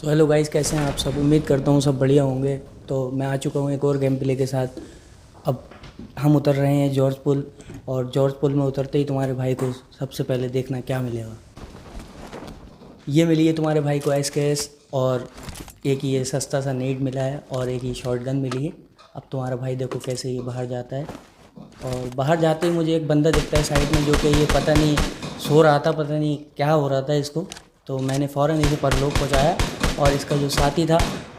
So hello guys, कैसे हैं आप सब। उम्मीद करता हूँ सब बढ़िया होंगे। तो मैं आ चुका हूँ एक और गेम प्ले के साथ। अब हम उतर रहे हैं जॉर्ज पुल। और जॉर्ज पुल में उतरते ही तुम्हारे भाई को सबसे पहले देखना क्या मिलेगा। ये मिली है तुम्हारे भाई को एसकेएस, और एक ये सस्ता सा नेट मिला है, और एक ये शॉर्ट गन मिली है। अब तुम्हारा भाई देखो कैसे ये बाहर जाता है। और बाहर जाते ही मुझे एक बंदा दिखता है साइड में, जो कि ये पता नहीं सो रहा था, पता नहीं क्या हो रहा था इसको। तो मैंने फ़ौरन इसे परलोक पहुंचाया, और इसका जो साथी था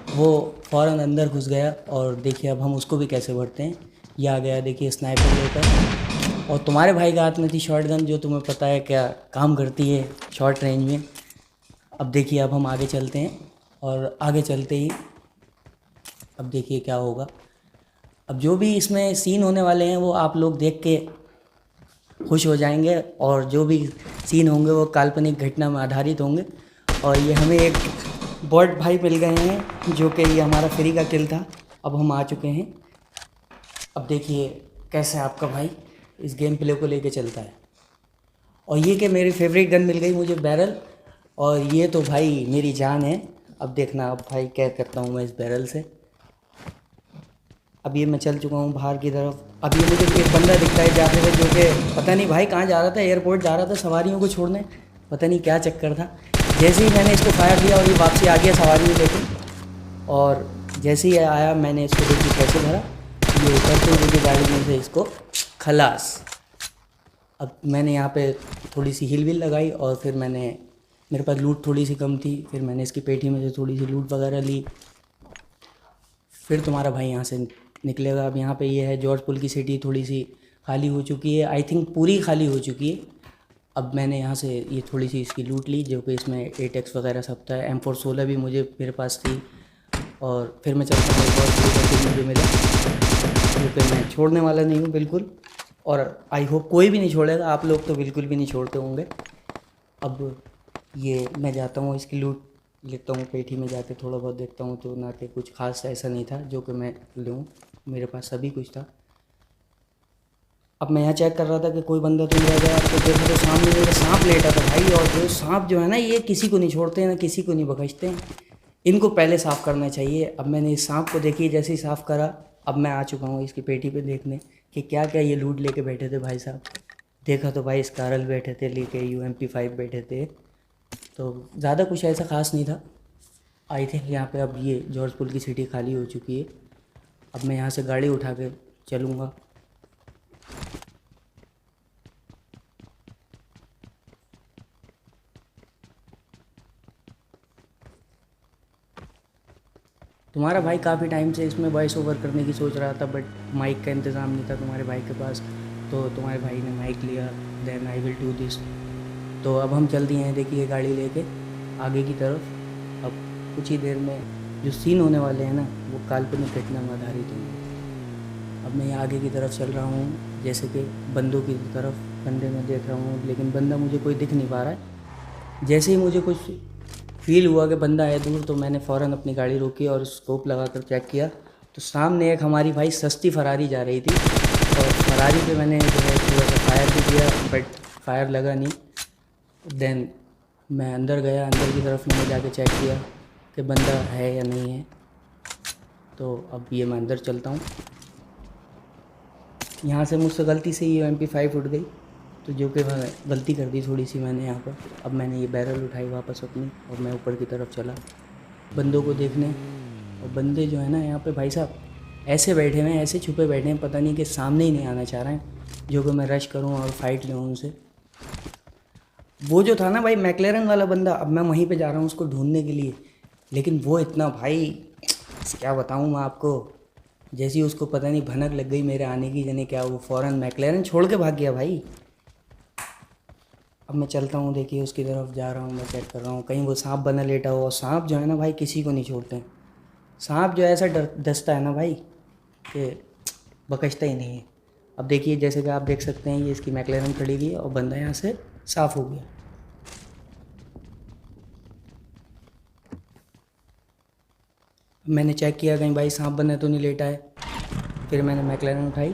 वो फ़ौरन अंदर घुस गया। और देखिए अब हम उसको भी कैसे भरते हैं। ये आ गया देखिए स्नाइपर लेकर, और तुम्हारे भाई के हाथ में थी शॉर्ट गन, जो तुम्हें पता है क्या काम करती है शॉर्ट रेंज में। अब देखिए अब हम आगे चलते हैं, और आगे चलते ही अब देखिए क्या होगा। अब जो भी इसमें सीन होने वाले हैं वो आप लोग देख के खुश हो जाएंगे, और जो भी सीन होंगे वो काल्पनिक घटना में आधारित होंगे। और ये हमें एक बॉट भाई मिल गए हैं, जो कि ये हमारा फ्री का किल था। अब हम आ चुके हैं। अब देखिए कैसे आपका भाई इस गेम प्ले को लेके चलता है। और ये कि मेरी फेवरेट गन मिल गई मुझे, बैरल। और ये तो भाई मेरी जान है। अब देखना अब भाई क्या करता हूँ मैं इस बैरल से। अब ये मैं चल चुका हूँ बाहर की तरफ। अब ये मुझे एक बंदा दिखता है जाते हुए, जो कि पता नहीं भाई कहाँ जा रहा था, एयरपोर्ट जा रहा था सवारियों को छोड़ने, पता नहीं क्या चक्कर था। जैसे ही मैंने इसको फायर दिया और ये वापसी आ गया सवारियों लेके, और जैसे ही आया मैंने इसको देखी कैसे भरा। ये उतरते हुए गाड़ी में से इसको खलास। अब मैंने यहाँ पे थोड़ी सी हिल विल लगाई, और फिर मेरे पास लूट थोड़ी सी कम थी, फिर मैंने इसकी पेटी में से थोड़ी सी लूट वगैरह ली। फिर तुम्हारा भाई यहाँ से निकलेगा। अब यहाँ पे ये है जॉर्ज पुल की सिटी थोड़ी सी खाली हो चुकी है, आई थिंक पूरी खाली हो चुकी है। अब मैंने यहाँ से ये थोड़ी सी इसकी लूट ली, जो कि इसमें 8x वगैरह सब था। M416 भी मेरे पास थी। और फिर मैं चलता हूँ एक और चीज़ मुझे मिला, जो कि मैं छोड़ने वाला नहीं हूँ बिल्कुल। और आई होप कोई भी नहीं छोड़ेगा, आप लोग तो बिल्कुल भी नहीं छोड़ते होंगे। अब ये मैं जाता हूँ इसकी लूट लेता हूँ, पेठी में जाके थोड़ा बहुत देखता हूँ, तो ना कि कुछ खास ऐसा नहीं था जो कि मैं लूँ, मेरे पास सभी कुछ था। अब मैं यहाँ चेक कर रहा था कि कोई बंदा तो नहीं रह गया। तो देखो तो सामने मेरा सांप लेटा था भाई। और जो सांप जो है ना, ये किसी को नहीं छोड़ते हैं, ना किसी को नहीं बख्शते हैं, इनको पहले साफ़ करना चाहिए। अब मैंने इस सांप को देखी, जैसे ही साफ़ करा, अब मैं आ चुका हूँ इसकी पेटी पे देखने कि क्या क्या ये लूट लेके बैठे थे भाई साहब। देखा तो भाई स्कारल बैठे थे लेके, UMP5 बैठे थे। तो ज़्यादा कुछ ऐसा ख़ास नहीं था। आई थिंक यहाँ पे अब ये जॉर्ज पुल की सिटी खाली हो चुकी है। अब मैं यहाँ से गाड़ी उठा के चलूँगा। तुम्हारा भाई काफ़ी टाइम से इसमें वॉइस ओवर करने की सोच रहा था, बट माइक का इंतज़ाम नहीं था तुम्हारे भाई के पास। तो तुम्हारे भाई ने माइक लिया, then I will do this. तो अब हम चल दिए हैं देखिए गाड़ी लेके आगे की तरफ। अब कुछ ही देर में जो सीन होने वाले हैं ना, वो काल्पनिक घटना में आधारित होंगे। अब मैं यहाँ आगे की तरफ चल रहा हूँ, जैसे कि बंदों की तरफ बंदे में देख रहा हूँ, लेकिन बंदा मुझे कोई दिख नहीं पा रहा है। जैसे ही मुझे कुछ फील हुआ कि बंदा है दूर, तो मैंने फ़ौरन अपनी गाड़ी रोकी और स्कोप लगा कर चेक किया। तो सामने एक हमारी भाई सस्ती फरारी जा रही थी, और फरारी पे मैंने जो है थोड़ा सा फायर भी किया, बट फायर लगा नहीं। देन मैं अंदर गया, अंदर की तरफ मैंने जाके चेक किया कि बंदा है या नहीं है। तो अब ये मैं अंदर चलता हूँ। यहाँ से मुझसे गलती से ये MP5 उठ गई, तो जो कि मैं गलती कर दी थोड़ी सी मैंने यहाँ पर। अब मैंने ये बैरल उठाई वापस अपनी, और मैं ऊपर की तरफ चला बंदों को देखने। और बंदे जो है ना यहाँ पे भाई साहब ऐसे बैठे हुए हैं, ऐसे छुपे बैठे हैं, पता नहीं कि सामने ही नहीं आना चाह रहे हैं, जो कि मैं रश करूँ और फाइट लूँ उनसे। वो जो था ना भाई मैकलेरन वाला बंदा, अब मैं वहीं पे जा रहा हूँ उसको ढूंढने के लिए। लेकिन वो इतना भाई क्या बताऊँ मैं आपको, जैसी उसको पता नहीं भनक लग गई मेरे आने की, जाने क्या, वो फ़ौरन मैकलेरन छोड़ के भाग गया भाई। अब मैं चलता हूँ देखिए उसकी तरफ जा रहा हूँ, मैं चेक कर रहा हूँ कहीं वो सांप बना लेटा हो। और सांप जो है ना भाई किसी को नहीं छोड़ते हैं। सांप जो है ऐसा डसता है ना भाई कि बकशता ही नहीं है। अब देखिए जैसे कि आप देख सकते हैं, ये इसकी मैकलेरन खड़ी हुई है और बंदा यहाँ से साफ़ हो गया। मैंने चेक किया कहीं भाई सांप बना तो नहीं लेटा है। फिर मैंने मैकलेरन उठाई,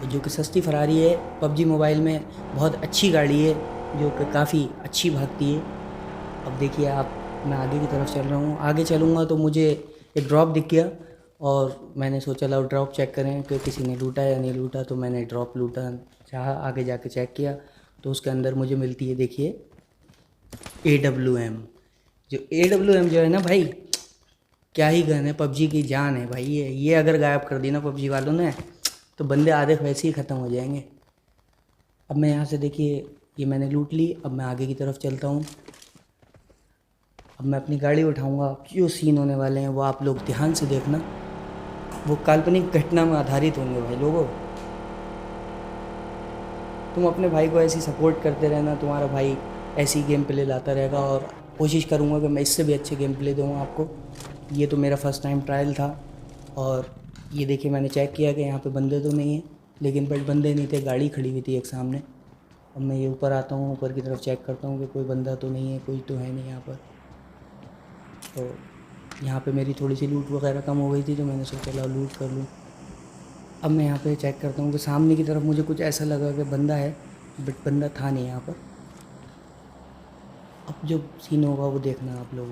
जो कि सस्ती फरारी है, PUBG मोबाइल में बहुत अच्छी गाड़ी है, जो कि काफ़ी अच्छी भागती है। अब देखिए आप मैं आगे की तरफ चल रहा हूँ। आगे चलूँगा तो मुझे एक ड्रॉप दिख गया और मैंने सोचा लो ड्रॉप चेक करें कि किसी ने लूटा या नहीं लूटा। तो मैंने ड्रॉप लूटा, चाहा आगे जाके चेक किया तो उसके अंदर मुझे मिलती है, देखिए, AWM। जो AWM जो है ना भाई, क्या ही गन है, पबजी की जान है भाई। ये अगर गायब कर दी ना पबजी वालों ने तो बंदे आधे वैसे ही ख़त्म हो जाएंगे। अब मैं यहाँ से, देखिए, ये मैंने लूट ली। अब मैं आगे की तरफ चलता हूँ। अब मैं अपनी गाड़ी उठाऊँगा। जो सीन होने वाले हैं वो आप लोग ध्यान से देखना, वो काल्पनिक घटना में आधारित होंगे भाई लोगों। तुम अपने भाई को ऐसी सपोर्ट करते रहना, तुम्हारा भाई ऐसी गेम प्ले लाता रहेगा और कोशिश करूँगा कि मैं इससे भी अच्छे गेम प्ले दूँ आपको। ये तो मेरा फ़र्स्ट टाइम ट्रायल था और ये देखिए मैंने चेक किया कि यहाँ पे बंदे तो नहीं हैं, लेकिन बट बंदे नहीं थे, गाड़ी खड़ी हुई थी एक सामने। अब मैं ये ऊपर आता हूँ, ऊपर की तरफ चेक करता हूँ कि कोई बंदा तो नहीं है, कोई तो है नहीं यहाँ पर। तो यहाँ पे मेरी थोड़ी सी लूट वगैरह कम हो गई थी तो मैंने सोचा ला लूट कर लूँ। अब मैं यहाँ पे चेक करता हूँ कि सामने की तरफ मुझे कुछ ऐसा लगा कि बंदा है, बट बंदा था नहीं यहाँ पर। अब जो सीन होगा वो देखना आप लोग।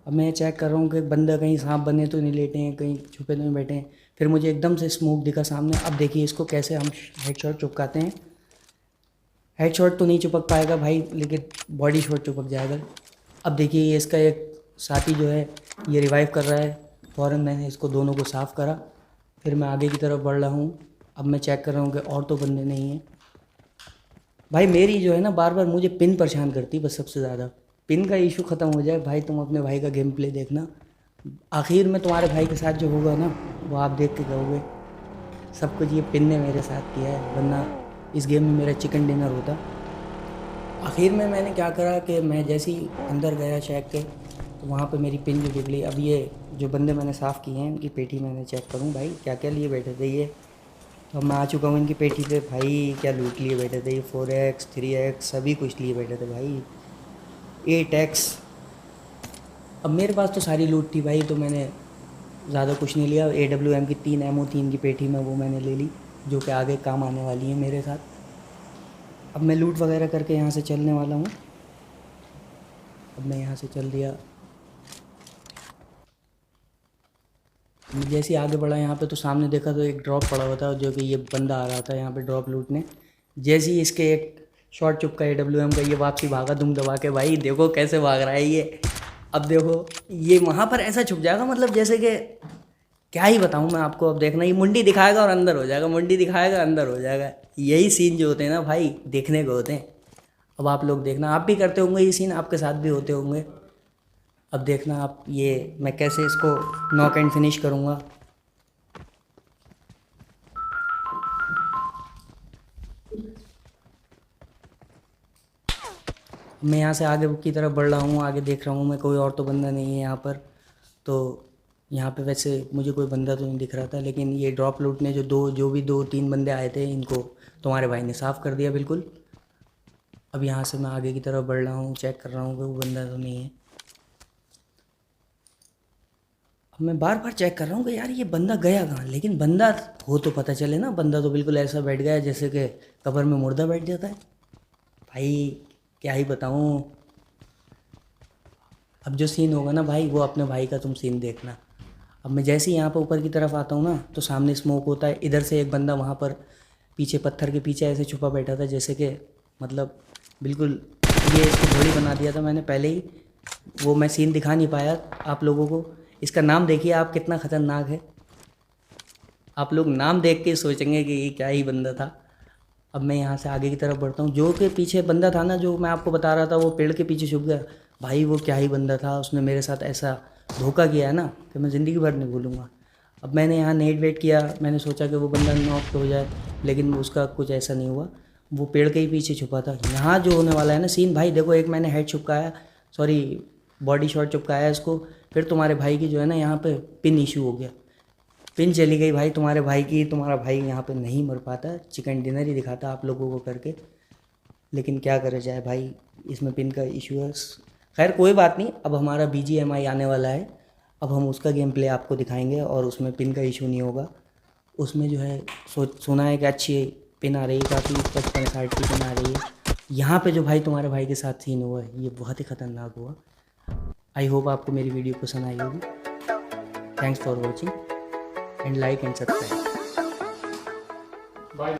अब मैं चेक कर रहा हूँ कि बंदा कहीं सांप बने तो नहीं लेटे हैं, कहीं छुपे तो नहीं बैठे हैं। फिर मुझे एकदम से स्मोक दिखा सामने। अब देखिए इसको कैसे हम हेडशॉट चिपकाते हैं। हेडशॉट तो नहीं चिपक पाएगा भाई, लेकिन बॉडी शॉट चिपक जाएगा। अब देखिए ये इसका एक साथी जो है ये रिवाइव कर रहा है। फ़ौरन मैंने इसको दोनों को साफ़ करा। फिर मैं आगे की तरफ बढ़ रहा हूँ। अब मैं चेक कर रहा हूँ कि और तो बंदे नहीं हैं। भाई मेरी जो है ना बार बार मुझे पिन परेशान करती, बस सबसे ज़्यादा पिन का इशू ख़त्म हो जाए भाई, तुम अपने भाई का गेम प्ले देखना। आखिर में तुम्हारे भाई के साथ जो होगा ना वो आप देख के कहोगे सब कुछ ये पिन ने मेरे साथ किया है, वरना इस गेम में मेरा चिकन डिनर होता। आखिर में मैंने क्या करा कि मैं जैसे ही अंदर गया चेक के तो वहाँ पे मेरी पिन जो बिगड़ी। अब ये जो बंदे मैंने साफ़ किए हैं इनकी पेटी मैंने चेक करूँ भाई क्या क्या लिए बैठे थे ये। तो मैं आ चुका हूँ इनकी पेटी पे भाई, क्या लूट लिए बैठे थे ये। 4x 3x सभी कुछ लिए बैठे थे भाई, 8x। अब मेरे पास तो सारी लूट थी भाई, तो मैंने ज़्यादा कुछ नहीं लिया। AWM की 3 एमओ थी इनकी पेटी में, वो मैंने ले ली, जो कि आगे काम आने वाली है मेरे साथ। अब मैं लूट वगैरह करके यहाँ से चलने वाला हूँ। अब मैं यहाँ से चल दिया। मैं जैसे ही आगे बढ़ा यहाँ पे तो सामने देखा तो एक ड्रॉप पड़ा हुआ था, जो कि ये बंदा आ रहा था यहाँ पे ड्रॉप लूटने। जैसे ही इसके एक शॉट चुपका AWM का, ये वापसी भागा दुम दबा के। भाई देखो कैसे भाग रहा है ये। अब देखो ये वहाँ पर ऐसा छुप जाएगा, मतलब जैसे कि क्या ही बताऊँ मैं आपको। अब देखना ये मुंडी दिखाएगा और अंदर हो जाएगा, मुंडी दिखाएगा अंदर हो जाएगा। यही सीन जो होते हैं ना भाई देखने को होते हैं। अब आप लोग देखना, आप भी करते होंगे ये सीन, आपके साथ भी होते होंगे। अब देखना आप ये मैं कैसे इसको नॉक एंड फिनिश करूँगा। मैं यहाँ से आगे की तरफ बढ़ रहा हूँ, आगे देख रहा हूँ मैं, कोई और तो बंदा नहीं है यहाँ पर। तो यहाँ पे वैसे मुझे कोई बंदा तो नहीं दिख रहा था, लेकिन ये ड्रॉप लूटने जो भी 2-3 बंदे आए थे इनको तुम्हारे भाई ने साफ़ कर दिया बिल्कुल। अब यहाँ से मैं आगे की तरफ बढ़ रहा हूँ, चेक कर रहा हूँ कि वो बंदा तो नहीं है। अब मैं बार बार चेक कर रहा हूँ कि यार ये बंदा गया कहाँ, लेकिन बंदा हो तो पता चले ना। बंदा तो बिल्कुल ऐसा बैठ गया जैसे कि कब्र में मुर्दा बैठ जाता है भाई, क्या ही बताऊँ। अब जो सीन होगा ना भाई वो अपने भाई का तुम सीन देखना। अब मैं जैसे ही यहाँ पर ऊपर की तरफ आता हूँ ना तो सामने स्मोक होता है। इधर से एक बंदा वहाँ पर पीछे पत्थर के पीछे ऐसे छुपा बैठा था, जैसे कि मतलब बिल्कुल ये इसको घोड़ी बना दिया था मैंने पहले ही। वो मैं सीन दिखा नहीं पाया आप लोगों को। इसका नाम देखिए आप कितना ख़तरनाक है, आप लोग नाम देख के सोचेंगे कि ये क्या ही बंदा था। अब मैं यहाँ से आगे की तरफ बढ़ता हूँ। जो कि पीछे बंदा था ना, जो मैं आपको बता रहा था, वो पेड़ के पीछे छुप गया भाई। वो क्या ही बंदा था, उसने मेरे साथ ऐसा धोखा किया है ना कि मैं ज़िंदगी भर नहीं भूलूँगा। अब मैंने यहाँ नेट वेट किया, मैंने सोचा कि वो बंदा नॉक हो जाए, लेकिन उसका कुछ ऐसा नहीं हुआ। वो पेड़ के ही पीछे छुपा था। यहाँ जो होने वाला है ना सीन भाई, देखो एक मैंने हेड चिपकाया, सॉरी बॉडी शॉट चिपकाया इसको। फिर तुम्हारे भाई की जो है ना यहाँ पे पिन इशू हो गया, पिन चली गई भाई तुम्हारे भाई की। तुम्हारा भाई यहाँ पे नहीं मर पाता, चिकन डिनर ही दिखाता आप लोगों को करके। लेकिन क्या करे जाए भाई, इसमें पिन का इशू है। खैर कोई बात नहीं, अब हमारा BGMI आने वाला है, अब हम उसका गेम प्ले आपको दिखाएंगे और उसमें पिन का इशू नहीं होगा। उसमें जो है सुना है कि अच्छी पिन आ रही है काफ़ी, 55-60 की पिन आ रही है। यहाँ पे जो भाई तुम्हारे भाई के साथ सीन हुआ है ये बहुत ही ख़तरनाक हुआ। आई होप आपको मेरी वीडियो पसंद आई होगी। Thanks for watching and like and subscribe. Bye.